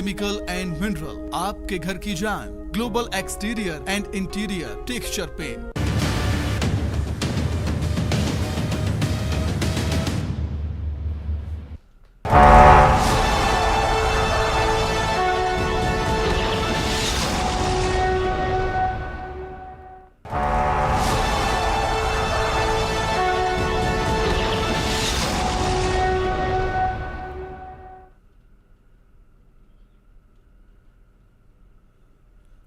Chemical and mineral, आपके घर की जान। Global exterior and interior texture paint.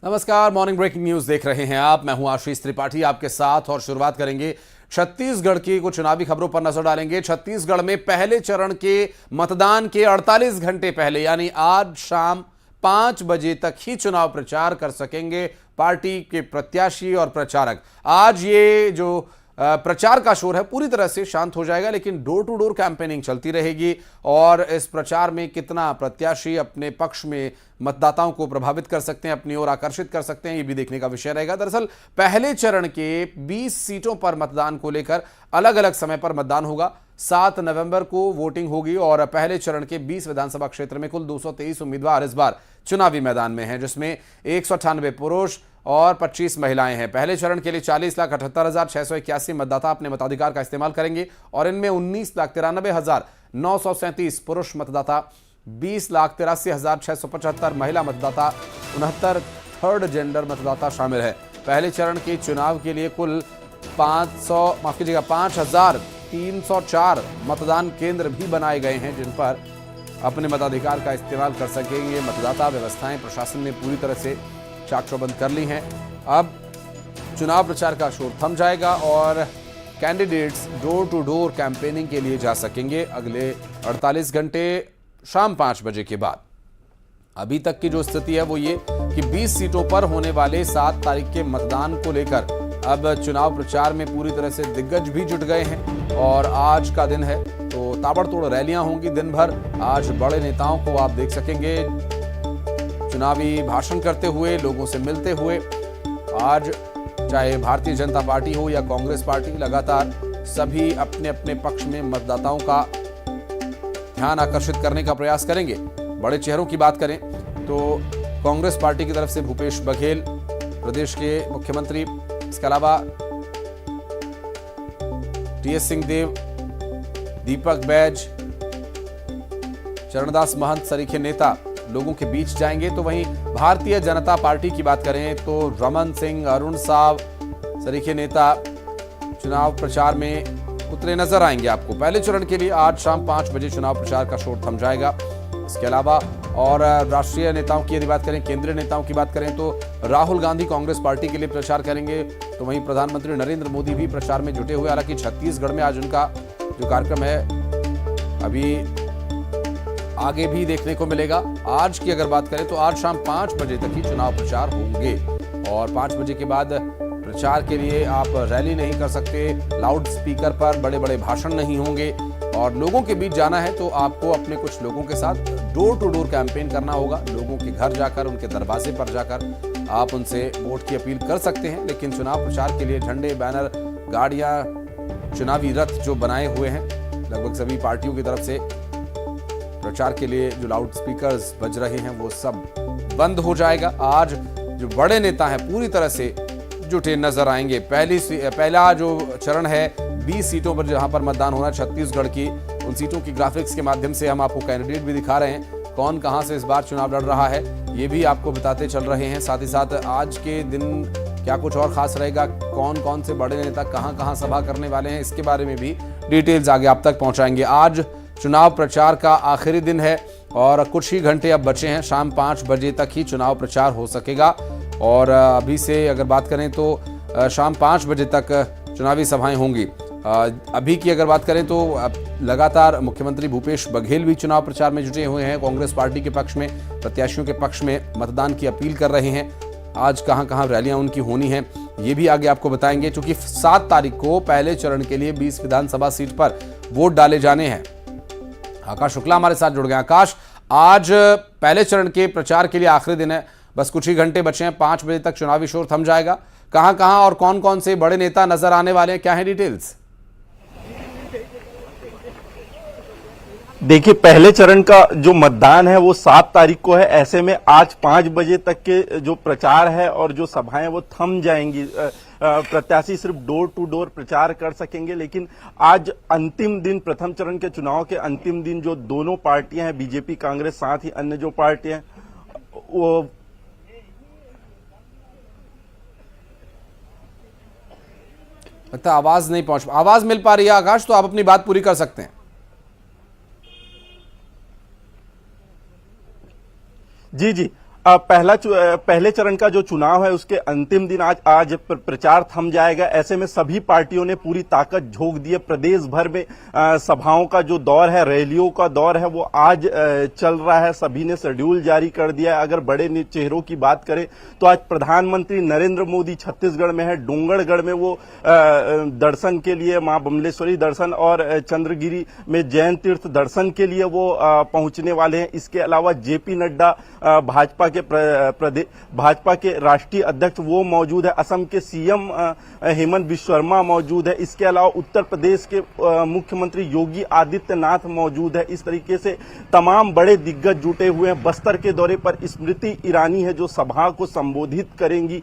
नमस्कार, मॉर्निंग ब्रेकिंग न्यूज देख रहे हैं आप। मैं हूं आशीष त्रिपाठी आपके साथ और शुरुआत करेंगे छत्तीसगढ़ की कुछ चुनावी खबरों पर नजर डालेंगे। छत्तीसगढ़ में पहले चरण के मतदान के 48 घंटे पहले यानी आज शाम 5 बजे तक ही चुनाव प्रचार कर सकेंगे पार्टी के प्रत्याशी और प्रचारक। आज ये जो प्रचार का शोर है पूरी तरह से शांत हो जाएगा, लेकिन डोर टू डोर कैंपेनिंग चलती रहेगी और इस प्रचार में कितना प्रत्याशी अपने पक्ष में मतदाताओं को प्रभावित कर सकते हैं, अपनी ओर आकर्षित कर सकते हैं, ये भी देखने का विषय रहेगा। दरअसल पहले चरण के 20 सीटों पर मतदान को लेकर अलग अलग समय पर मतदान होगा। 7 नवंबर को वोटिंग होगी और पहले चरण के 20 विधानसभा क्षेत्र में कुल 223 उम्मीदवार इस बार चुनावी मैदान में हैं, जिसमें 198 पुरुष और 25 महिलाएं हैं। पहले चरण के लिए 40,78,681 मतदाता अपने मताधिकार का इस्तेमाल करेंगे और इनमें 19,93,937 पुरुष मतदाता, 20,83,675 महिला मतदाता, 69 थर्ड जेंडर मतदाता शामिल है। पहले चरण के चुनाव के लिए कुल 5,304 मतदान केंद्र भी बनाए गए हैं, जिन पर अपने मताधिकार का इस्तेमाल कर सकेंगे मतदाता। व्यवस्थाएं प्रशासन ने पूरी तरह से चाक चौबंद कर ली हैं। अब चुनाव प्रचार का शोर थम जाएगा और candidates door to door campaigning के लिए जा सकेंगे अगले 48 घंटे शाम 5 बजे के बाद। अभी तक की जो स्थिति है वो ये कि 20 सीटों पर होने वाले 7 तारीख के मतदान को लेकर अब चुनाव प्रचार में पूरी तरह से दिग्गज भी जुट गए हैं और आज का दिन है तो ताबड़तोड़ रैलियां होंगी दिन भर। आज बड़े नेताओं को आप देख सकेंगे चुनावी भाषण करते हुए, लोगों से मिलते हुए। आज चाहे भारतीय जनता पार्टी हो या कांग्रेस पार्टी, लगातार सभी अपने अपने पक्ष में मतदाताओं का ध्यान आकर्षित करने का प्रयास करेंगे। बड़े चेहरों की बात करें तो कांग्रेस पार्टी की तरफ से भूपेश बघेल प्रदेश के मुख्यमंत्री, इसके अलावा टीएस सिंहदेव, दीपक बैज, चरणदास महंत सरीखे नेता लोगों के बीच जाएंगे। तो वहीं भारतीय जनता पार्टी की बात करें तो रमन सिंह, अरुण साव सरीखे नेता चुनाव प्रचार में उतरे नजर आएंगे आपको। पहले चरण के लिए आज शाम 5 बजे चुनाव प्रचार का शोर थम जाएगा। इसके अलावा और राष्ट्रीय नेताओं की यदि बात करें, केंद्रीय नेताओं की बात करें तो राहुल गांधी कांग्रेस पार्टी के लिए प्रचार करेंगे। तो वहीं प्रधानमंत्री नरेंद्र मोदी भी प्रचार में जुटे हुए। हालांकि छत्तीसगढ़ में आज उनका जो कार्यक्रम है अभी आगे भी देखने को मिलेगा। आज की अगर बात करें तो आज शाम 5 बजे तक ही चुनाव प्रचार होंगे और 5 बजे के बाद प्रचार के लिए आप रैली नहीं कर सकते, लाउड स्पीकर पर बड़े बड़े भाषण नहीं होंगे और लोगों के बीच जाना है तो आपको अपने कुछ लोगों के साथ डोर टू डोर कैंपेन करना होगा। लोगों के घर जाकर, उनके दरवाजे पर जाकर आप उनसे वोट की अपील कर सकते हैं। लेकिन चुनाव प्रचार के लिए झंडे, बैनर, गाड़ियां, चुनावी रथ जो बनाए हुए हैं लगभग सभी पार्टियों की तरफ से प्रचार के लिए जो लाउड स्पीकर्स बज रहे हैं वो सब बंद हो जाएगा। आज जो बड़े नेता हैं पूरी तरह से जुटे नजर आएंगे। पहला जो चरण है 20 सीटों पर जहां पर मतदान होना छत्तीसगढ़ की, उन सीटों की ग्राफिक्स के माध्यम से हम आपको कैंडिडेट भी दिखा रहे हैं, कौन कहां से इस बार चुनाव लड़ रहा है ये भी आपको बताते चल रहे हैं। साथ ही साथ आज के दिन क्या कुछ और खास रहेगा, कौन कौन से बड़े नेता कहां कहां सभा करने वाले हैं, इसके बारे में भी डिटेल्स आगे आप तक पहुंचाएंगे। आज चुनाव प्रचार का आखिरी दिन है और कुछ ही घंटे अब बचे हैं। शाम 5 बजे तक ही चुनाव प्रचार हो सकेगा और अभी से अगर बात करें तो शाम 5 बजे तक चुनावी सभाएं होंगी। अभी की अगर बात करें तो लगातार मुख्यमंत्री भूपेश बघेल भी चुनाव प्रचार में जुटे हुए हैं। कांग्रेस पार्टी के पक्ष में, प्रत्याशियों के पक्ष में मतदान की अपील कर रहे हैं। आज कहां कहां रैलियां उनकी होनी है ये भी आगे आपको बताएंगे, क्योंकि 7 तारीख को पहले चरण के लिए 20 विधानसभा सीट पर वोट डाले जाने हैं। आकाश शुक्ला हमारे साथ जुड़ गए। आकाश, आज पहले चरण के प्रचार के लिए आखिरी दिन है, बस कुछ ही घंटे बचे हैं, 5 बजे तक चुनावी शोर थम जाएगा। कहां कहां और कौन कौन से बड़े नेता नजर आने वाले हैं, क्या है डिटेल्स? देखिए, पहले चरण का जो मतदान है वो 7 तारीख को है। ऐसे में आज 5 बजे तक के जो प्रचार है और जो सभाएं वो थम जाएंगी। प्रत्याशी सिर्फ डोर टू डोर प्रचार कर सकेंगे। लेकिन आज अंतिम दिन, प्रथम चरण के चुनाव के अंतिम दिन, जो दोनों पार्टियां हैं, बीजेपी, कांग्रेस, साथ ही अन्य जो पार्टियां हैं, वो लगता आवाज नहीं पहुंच, आवाज मिल पा रही है आकाश, तो आप अपनी बात पूरी कर सकते हैं। जी जी, पहले चरण का जो चुनाव है उसके अंतिम दिन आज प्रचार थम जाएगा। ऐसे में सभी पार्टियों ने पूरी ताकत झोंक दी है। प्रदेश भर में सभाओं का जो दौर है, रैलियों का दौर है, वो आज चल रहा है। सभी ने शेड्यूल जारी कर दिया है। अगर बड़े चेहरों की बात करें तो आज प्रधानमंत्री नरेंद्र मोदी छत्तीसगढ़ में है। डोंगरगढ़ में वो दर्शन के लिए, मां बमलेश्वरी दर्शन और चंद्रगिरी में जैन तीर्थ दर्शन के लिए वो पहुंचने वाले हैं। इसके अलावा जेपी नड्डा, भाजपा के राष्ट्रीय अध्यक्ष, वो मौजूद है। असम के सीएम हेमंत बिस्वा शर्मा मौजूद है। इसके अलावा उत्तर प्रदेश के मुख्यमंत्री योगी आदित्यनाथ मौजूद है। इस तरीके से तमाम बड़े दिग्गज जुटे हुए हैं। बस्तर के दौरे पर स्मृति ईरानी है जो सभा को संबोधित करेंगी।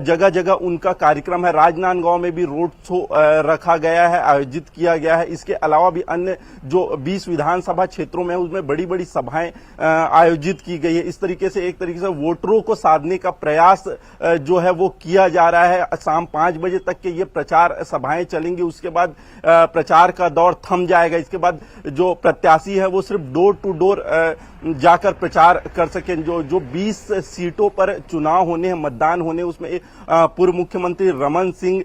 जगह जगह उनका कार्यक्रम है। राजनांदगांव में भी रोड शो रखा गया है, आयोजित किया गया है। इसके अलावा भी अन्य जो 20 विधानसभा क्षेत्रों में है उसमें बड़ी बड़ी सभाएं आयोजित की गई है। इस तरीके से एक तरीके से वोटरों को साधने का प्रयास जो है वो किया जा रहा है। शाम 5 बजे तक के ये प्रचार सभाएं चलेंगी। उसके बाद प्रचार का दौर थम जाएगा। इसके बाद जो प्रत्याशी है वो सिर्फ डोर टू डोर जाकर प्रचार कर सकें। जो 20 सीटों पर चुनाव होने हैं, मतदान होने, उसमें पूर्व मुख्यमंत्री रमन सिंह,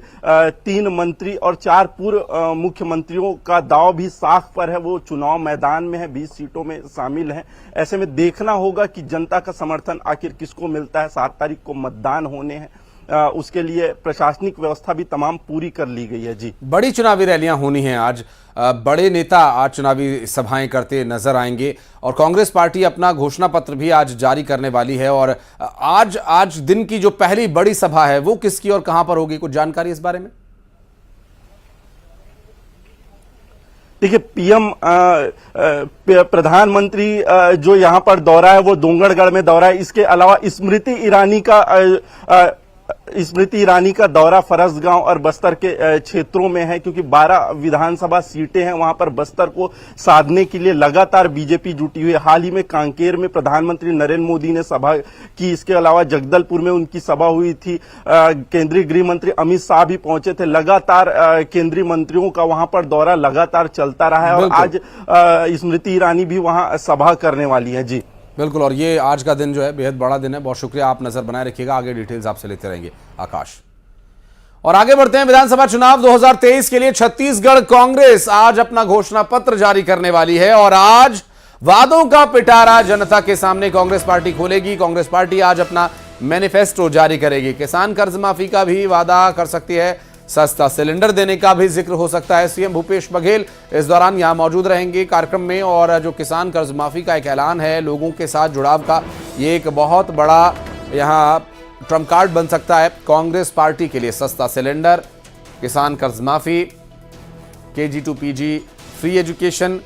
3 मंत्री और 4 पूर्व मुख्यमंत्रियों का दांव भी साख पर है। वो चुनाव मैदान में है, 20 सीटों में शामिल हैं। ऐसे में देखना होगा कि जनता का समर्थन आखिर किसको मिलता है। 7 तारीख को मतदान होने हैं। उसके लिए प्रशासनिक व्यवस्था भी तमाम पूरी कर ली गई है। जी, बड़ी चुनावी रैलियां होनी हैं आज। बड़े नेता आज चुनावी सभाएं करते नजर आएंगे और कांग्रेस पार्टी अपना घोषणा पत्र भी आज जारी करने वाली है। और आज दिन की जो पहली बड़ी सभा है वो किसकी और कहां पर होगी, कुछ जानकारी इस बारे में? देखिए, पीएम प्रधानमंत्री जो यहां पर दौरा है वो डोंगरगढ़ में दौरा है। इसके अलावा स्मृति ईरानी का दौरा फरसगांव और बस्तर के क्षेत्रों में है, क्योंकि 12 विधानसभा सीटें हैं। वहां पर बस्तर को साधने के लिए लगातार बीजेपी जुटी हुई है। हाल ही में कांकेर में प्रधानमंत्री नरेंद्र मोदी ने सभा की। इसके अलावा जगदलपुर में उनकी सभा हुई थी। केंद्रीय गृह मंत्री अमित शाह भी पहुंचे थे। लगातार केंद्रीय मंत्रियों का वहां पर दौरा लगातार चलता रहा है और आज स्मृति ईरानी भी वहां सभा करने वाली है। जी बिल्कुल, और ये आज का दिन जो है बेहद बड़ा दिन है। बहुत शुक्रिया, आप नजर बनाए रखिएगा, आगे डिटेल्स आपसे लेते रहेंगे आकाश। और आगे बढ़ते हैं। विधानसभा चुनाव 2023 के लिए छत्तीसगढ़ कांग्रेस आज अपना घोषणा पत्र जारी करने वाली है और आज वादों का पिटारा जनता के सामने कांग्रेस पार्टी खोलेगी। कांग्रेस पार्टी आज अपना मैनिफेस्टो जारी करेगी। किसान कर्ज माफी का भी वादा कर सकती है, सस्ता सिलेंडर देने का भी जिक्र हो सकता है। सीएम भूपेश बघेल इस दौरान यहां मौजूद रहेंगे कार्यक्रम में। और जो किसान कर्ज माफी का एक ऐलान है, लोगों के साथ जुड़ाव का, ये एक बहुत बड़ा यहां ट्रम्प कार्ड बन सकता है कांग्रेस पार्टी के लिए। सस्ता सिलेंडर, किसान कर्ज माफी, KG to PG free education,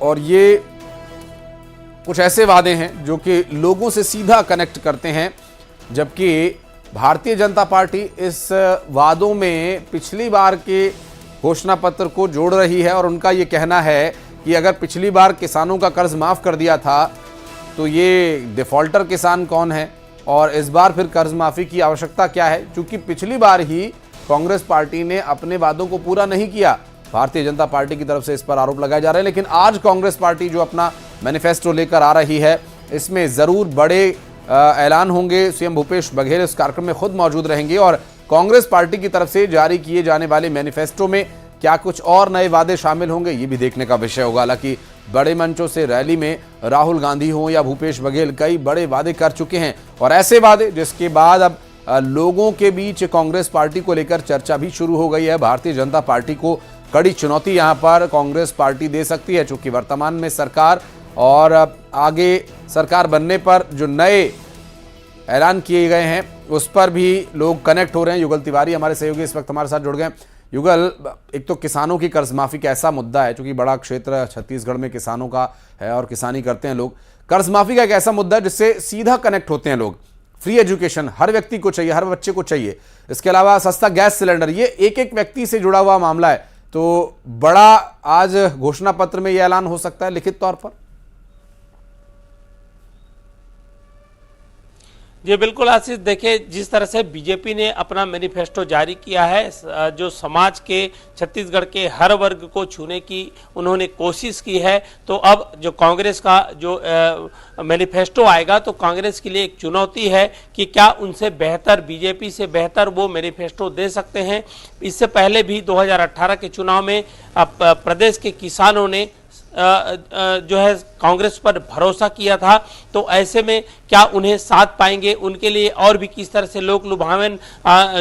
और ये कुछ ऐसे वादे हैं जो कि लोगों से सीधा कनेक्ट करते हैं। जबकि भारतीय जनता पार्टी इस वादों में पिछली बार के घोषणा पत्र को जोड़ रही है और उनका ये कहना है कि अगर पिछली बार किसानों का कर्ज माफ कर दिया था तो ये डिफॉल्टर किसान कौन है और इस बार फिर कर्ज माफी की आवश्यकता क्या है। क्योंकि पिछली बार ही कांग्रेस पार्टी ने अपने वादों को पूरा नहीं किया। भारतीय जनता पार्टी की तरफ से इस पर आरोप लगाए जा रहे हैं। लेकिन आज कांग्रेस पार्टी जो अपना मैनिफेस्टो लेकर आ रही है, इसमें जरूर बड़े ऐलान होंगे। सीएम भूपेश बघेल इस कार्यक्रम में खुद मौजूद रहेंगे और कांग्रेस पार्टी की तरफ से जारी किए जाने वाले मैनिफेस्टो में क्या कुछ और नए वादे शामिल होंगे, ये भी देखने का विषय होगा। हालांकि बड़े मंचों से रैली में राहुल गांधी हो या भूपेश बघेल कई बड़े वादे कर चुके हैं और ऐसे वादे जिसके बाद अब लोगों के बीच कांग्रेस पार्टी को लेकर चर्चा भी शुरू हो गई है। भारतीय जनता पार्टी को कड़ी चुनौती यहां पर कांग्रेस पार्टी दे सकती है, चूंकि वर्तमान में सरकार और आगे सरकार बनने पर जो नए ऐलान किए गए हैं उस पर भी लोग कनेक्ट हो रहे हैं। युगल तिवारी हमारे सहयोगी इस वक्त हमारे साथ जुड़ गए। युगल, एक तो किसानों की कर्ज माफी का ऐसा मुद्दा है, चूंकि बड़ा क्षेत्र छत्तीसगढ़ में किसानों का है और किसानी करते हैं लोग। कर्ज माफी का एक ऐसा मुद्दा है जिससे सीधा कनेक्ट होते हैं लोग। फ्री एजुकेशन हर व्यक्ति को चाहिए, हर बच्चे को चाहिए। इसके अलावा सस्ता गैस सिलेंडर, ये एक एक व्यक्ति से जुड़ा हुआ मामला है। तो बड़ा आज घोषणा पत्र में यह ऐलान हो सकता है लिखित तौर पर। जी बिल्कुल आशीष, देखिए जिस तरह से बीजेपी ने अपना मैनिफेस्टो जारी किया है, जो समाज के छत्तीसगढ़ के हर वर्ग को छूने की उन्होंने कोशिश की है, तो अब जो कांग्रेस का जो मैनिफेस्टो आएगा तो कांग्रेस के लिए एक चुनौती है कि क्या उनसे बेहतर, बीजेपी से बेहतर वो मैनिफेस्टो दे सकते हैं। इससे पहले भी 2018 के चुनाव में प्रदेश के किसानों ने जो है कांग्रेस पर भरोसा किया था, तो ऐसे में क्या उन्हें साथ पाएंगे, उनके लिए और भी किस तरह से लोग लुभावन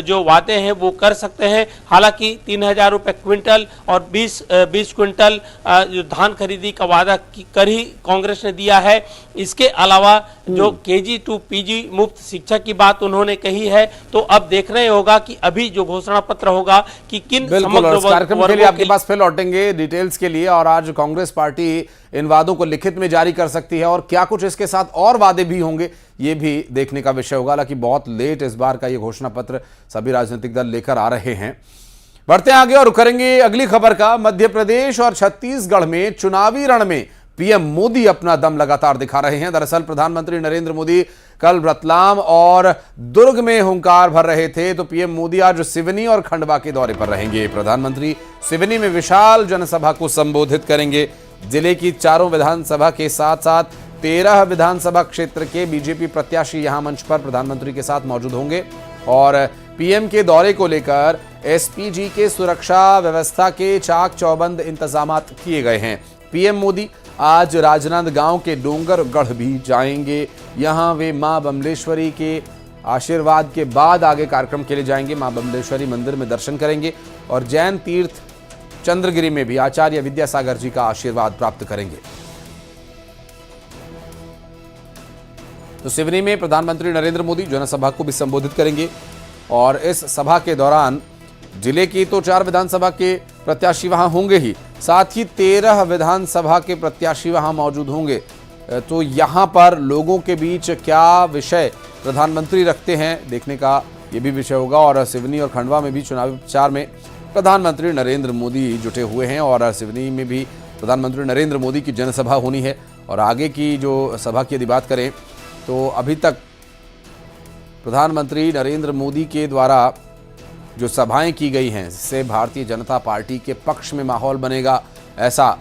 जो वादे हैं वो कर सकते हैं। हालांकि 3000 रुपये क्विंटल और 20 क्विंटल जो धान खरीदी का वादा कर ही कांग्रेस ने दिया है। इसके अलावा जो KG to PG मुफ्त शिक्षा की बात उन्होंने कही है। तो अब देखना ही होगा कि अभी जो घोषणा पत्र होगा कि किन कार्यक्रम के लिए आपके पास फिर लौटेंगे डिटेल्स के लिए। और आज कांग्रेस पार्टी इन वादों को लिखित में जारी कर सकती है और क्या कुछ इसके साथ और वादे भी होंगे, ये भी देखने का विषय होगा। हालांकि बहुत लेट इस बार का ये घोषणा पत्र सभी राजनीतिक दल लेकर आ रहे हैं। बढ़ते आगे और करेंगे अगली खबर का। मध्य प्रदेश और छत्तीसगढ़ में चुनावी रण में पीएम मोदी अपना दम लगातार दिखा रहे हैं। दरअसल प्रधानमंत्री नरेंद्र मोदी कल रतलाम और दुर्ग में हुंकार भर रहे थे, तो पीएम मोदी आज सिवनी और खंडवा के दौरे पर रहेंगे। प्रधानमंत्री सिवनी में विशाल जनसभा को संबोधित करेंगे। जिले की 4 विधानसभा के साथ साथ 13 विधानसभा क्षेत्र के बीजेपी प्रत्याशी यहां मंच पर प्रधानमंत्री के साथ मौजूद होंगे। और पीएम के दौरे को लेकर एसपीजी के सुरक्षा व्यवस्था के चाक चौबंद इंतजाम किए गए हैं। पीएम मोदी आज राजनांदगांव के डोंगरगढ़ भी जाएंगे। यहां वे मां बमलेश्वरी के आशीर्वाद के बाद आगे कार्यक्रम के लिए जाएंगे। मां बमलेश्वरी मंदिर में दर्शन करेंगे और जैन तीर्थ चंद्रगिरी में भी आचार्य विद्यासागर जी का आशीर्वाद प्राप्त करेंगे। तो सिवनी में प्रधानमंत्री नरेंद्र मोदी जनसभा को भी संबोधित करेंगे और इस सभा के दौरान जिले की तो 4 विधानसभा के प्रत्याशी वहां होंगे ही, साथ ही 13 विधानसभा के प्रत्याशी वहां मौजूद होंगे। तो यहां पर लोगों के बीच क्या विषय प्रधानमंत्री रखते हैं, देखने का ये भी विषय होगा। और सिवनी और खंडवा में भी चुनावी प्रचार में प्रधानमंत्री नरेंद्र मोदी जुटे हुए हैं और सिवनी में भी प्रधानमंत्री नरेंद्र मोदी की जनसभा होनी है। और आगे की जो सभा की यदि बात करें तो अभी तक प्रधानमंत्री नरेंद्र मोदी के द्वारा जो सभाएं की गई हैं, इससे भारतीय जनता पार्टी के पक्ष में माहौल बनेगा, ऐसा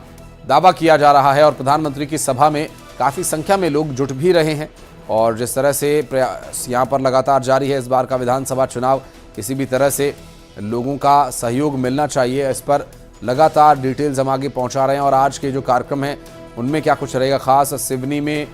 दावा किया जा रहा है। और प्रधानमंत्री की सभा में काफ़ी संख्या में लोग जुट भी रहे हैं। और जिस तरह से प्रयास यहाँ पर लगातार जारी है, इस बार का विधानसभा चुनाव किसी भी तरह से लोगों का सहयोग मिलना चाहिए, इस पर लगातार डिटेल्स हम आगे पहुँचा रहे हैं। और आज के जो कार्यक्रम हैं उनमें क्या कुछ रहेगा खास, सिवनी में,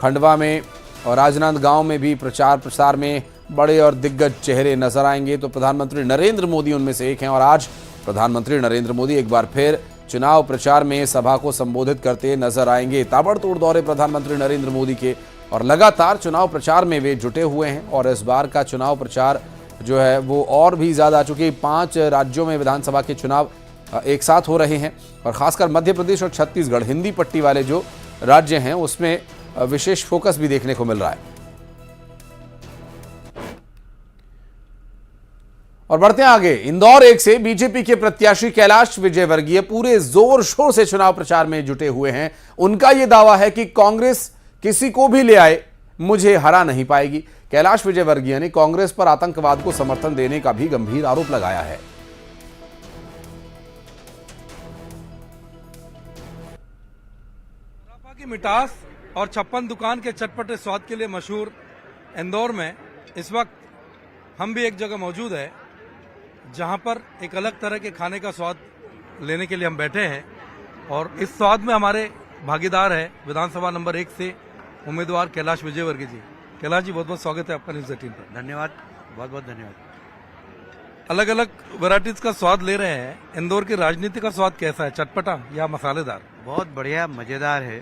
खंडवा में और राजनांदगांव में भी प्रचार प्रसार में बड़े और दिग्गज चेहरे नजर आएंगे। तो प्रधानमंत्री नरेंद्र मोदी उनमें से एक हैं। और आज प्रधानमंत्री नरेंद्र मोदी एक बार फिर चुनाव प्रचार में सभा को संबोधित करते नजर आएंगे। ताबड़तोड़ दौरे प्रधानमंत्री नरेंद्र मोदी के और लगातार चुनाव प्रचार में वे जुटे हुए हैं। और इस बार का चुनाव प्रचार जो है वो और भी ज़्यादा, चूँकि 5 राज्यों में विधानसभा के चुनाव एक साथ हो रहे हैं और खासकर मध्य प्रदेश और छत्तीसगढ़ हिंदी पट्टी वाले जो राज्य हैं उसमें विशेष फोकस भी देखने को मिल रहा है। और बढ़ते हैं आगे। इंदौर 1 से बीजेपी के प्रत्याशी कैलाश विजयवर्गीय पूरे जोर शोर से चुनाव प्रचार में जुटे हुए हैं। उनका यह दावा है कि कांग्रेस किसी को भी ले आए, मुझे हरा नहीं पाएगी। कैलाश विजयवर्गीय ने कांग्रेस पर आतंकवाद को समर्थन देने का भी गंभीर आरोप लगाया है। की मिठास और 56 दुकान के चटपटे स्वाद के लिए मशहूर इंदौर में इस वक्त हम भी एक जगह मौजूद है जहां पर एक अलग तरह के खाने का स्वाद लेने के लिए हम बैठे हैं। और इस स्वाद में हमारे भागीदार है विधानसभा नंबर 1 से उम्मीदवार कैलाश विजयवर्गीय जी। कैलाश जी, बहुत बहुत स्वागत है आपका न्यूज़ 18 पर। धन्यवाद, बहुत बहुत धन्यवाद। अलग अलग वैरायटीज का स्वाद ले रहे हैं। इंदौर की राजनीति का स्वाद कैसा है, चटपटा या मसालेदार? बहुत बढ़िया, मज़ेदार है।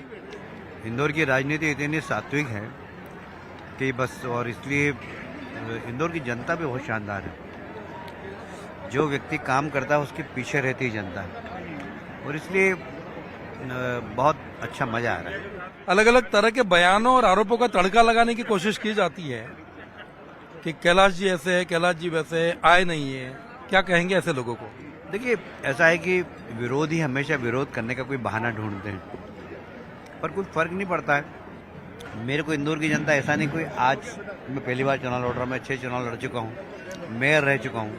इंदौर की राजनीति इतनी सात्विक है कि बस, और इसलिए इंदौर की जनता भी बहुत शानदार है। जो व्यक्ति काम करता है उसके पीछे रहती है जनता, और इसलिए बहुत अच्छा मजा आ रहा है। अलग अलग तरह के बयानों और आरोपों का तड़का लगाने की कोशिश की जाती है कि कैलाश जी ऐसे है, कैलाश जी वैसे है, आए नहीं है। क्या कहेंगे ऐसे लोगों को? देखिए, ऐसा है कि विरोधी हमेशा विरोध करने का कोई बहाना ढूंढते हैं, पर कुछ फर्क नहीं पड़ता है। मेरे को इंदौर की जनता ऐसा नहीं कोई, आज मैं पहली बार चुनाव लड़ रहा हूँ, मैं 6 चुनाव लड़ चुका हूँ, मेयर रह चुका हूँ।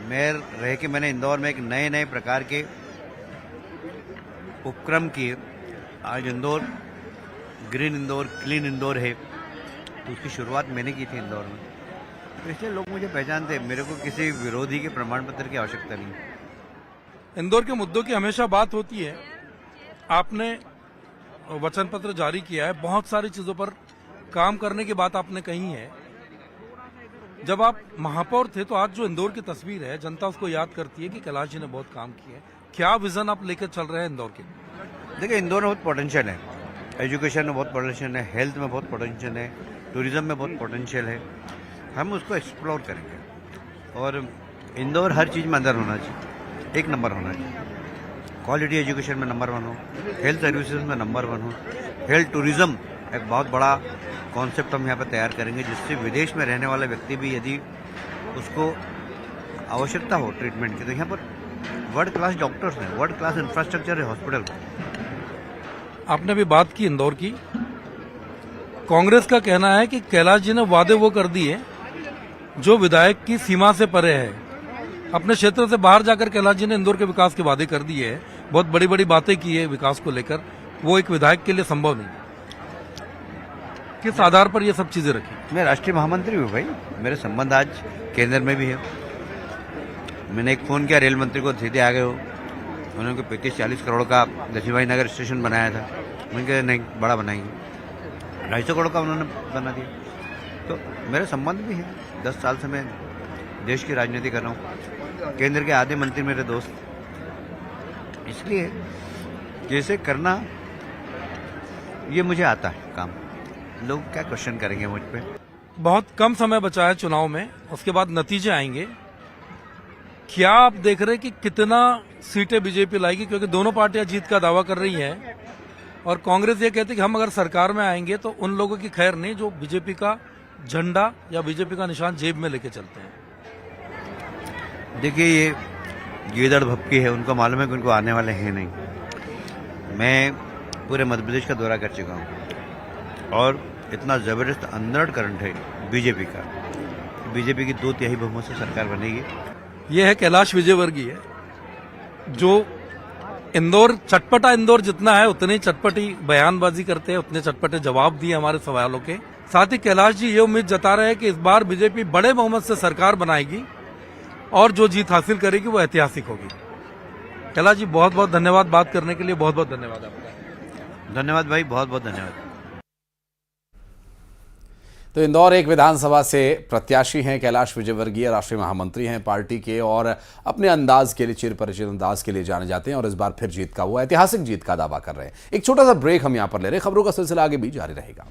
मेयर रह के मैंने इंदौर में एक नए नए प्रकार के उपक्रम किए। आज इंदौर ग्रीन इंदौर, क्लीन इंदौर है, तो उसकी शुरुआत मैंने की थी इंदौर में, तो इसलिए लोग मुझे पहचानते हैं। मेरे को किसी विरोधी के प्रमाण पत्र की आवश्यकता नहीं है। इंदौर के मुद्दों की हमेशा बात होती है। आपने वचन पत्र जारी किया है, बहुत सारी चीजों पर काम करने की बात आपने कही है। जब आप महापौर थे तो आज जो इंदौर की तस्वीर है, जनता उसको याद करती है कि कैलाश जी ने बहुत काम किया है। क्या विजन आप लेकर चल रहे हैं इंदौर के? देखिए, इंदौर में बहुत पोटेंशियल है, एजुकेशन में बहुत पोटेंशियल है, हेल्थ में बहुत पोटेंशियल है, टूरिज्म में बहुत पोटेंशियल है। हम उसको एक्सप्लोर करेंगे, और इंदौर हर चीज़ में अंदर होना चाहिए, 1 नंबर होना चाहिए। क्वालिटी एजुकेशन में नंबर 1 हो, हेल्थ सर्विसेज में नंबर 1 हो, हेल्थ टूरिज्म एक बहुत बड़ा कॉन्सेप्ट हम यहाँ पर तैयार करेंगे, जिससे विदेश में रहने वाला व्यक्ति भी यदि उसको आवश्यकता हो ट्रीटमेंट की, तो यहाँ पर वर्ल्ड क्लास डॉक्टर्स हैं, वर्ल्ड क्लास इंफ्रास्ट्रक्चर है हॉस्पिटल। आपने भी बात की इंदौर की। कांग्रेस का कहना है कि कैलाश जी ने वादे वो कर दिए जो विधायक की सीमा से परे है। अपने क्षेत्र से बाहर जाकर कैलाश जी ने इंदौर के विकास के वादे कर दिए हैं, बहुत बड़ी बड़ी बातें की है विकास को लेकर, वो एक विधायक के लिए संभव नहीं। किस आधार पर ये सब चीजें रखी? मैं राष्ट्रीय महामंत्री हूँ भाई, मेरे संबंध आज केंद्र में भी है। मैंने एक फोन किया रेल मंत्री को, सीधे आ गए हो। उन्होंने 35-40 करोड़ का दक्षिण नगर स्टेशन बनाया था, मैंने कहा नहीं, बड़ा बनाएंगे। 250 करोड़ का उन्होंने बना दिया। तो मेरे संबंध भी है, 10 साल से मैं देश की राजनीति कर रहा हूँ, केंद्र के आधे मंत्री मेरे दोस्त, इसलिए जैसे करना ये मुझे आता है काम। लोग क्या क्वेश्चन करेंगे मुझ पे? बहुत कम समय बचा है चुनाव में, उसके बाद नतीजे आएंगे। क्या आप देख रहे हैं कि कितना सीटें बीजेपी लाएगी? क्योंकि दोनों पार्टियां जीत का दावा कर रही हैं, और कांग्रेस ये कहती है कि हम अगर सरकार में आएंगे तो उन लोगों की खैर नहीं जो बीजेपी का झंडा या बीजेपी का निशान जेब में लेके चलते हैं। देखिए, ये गीदड़ भपकी है, उनको मालूम है कि उनको आने वाले हैं नहीं। मैं पूरे मध्य प्रदेश का दौरा कर चुका हूँ, और इतना जबरदस्त अंदर करंट है बीजेपी का, बीजेपी की 2/3 बहुमत से सरकार बनेगी। ये है कैलाश विजयवर्गीय, जो इंदौर चटपटा इंदौर जितना है उतनी चटपटी बयानबाजी करते हैं, उतने चटपटे जवाब दिए हमारे सवालों के। साथ ही कैलाश जी ये उम्मीद जता रहे हैं कि इस बार बीजेपी बड़े बहुमत से सरकार बनाएगी, और जो जीत हासिल करेगी वो ऐतिहासिक होगी। कैलाश जी, बहुत बहुत धन्यवाद बात करने के लिए, बहुत बहुत धन्यवाद आपका। धन्यवाद भाई, बहुत बहुत धन्यवाद। तो इंदौर एक विधानसभा से प्रत्याशी हैं कैलाश विजयवर्गीय, राष्ट्रीय महामंत्री हैं पार्टी के, और अपने अंदाज के लिए, चिर परिचित अंदाज के लिए जाने जाते हैं, और इस बार फिर जीत का, वो ऐतिहासिक जीत का दावा कर रहे हैं। एक छोटा सा ब्रेक हम यहां पर ले रहे हैं, खबरों का सिलसिला आगे भी जारी रहेगा।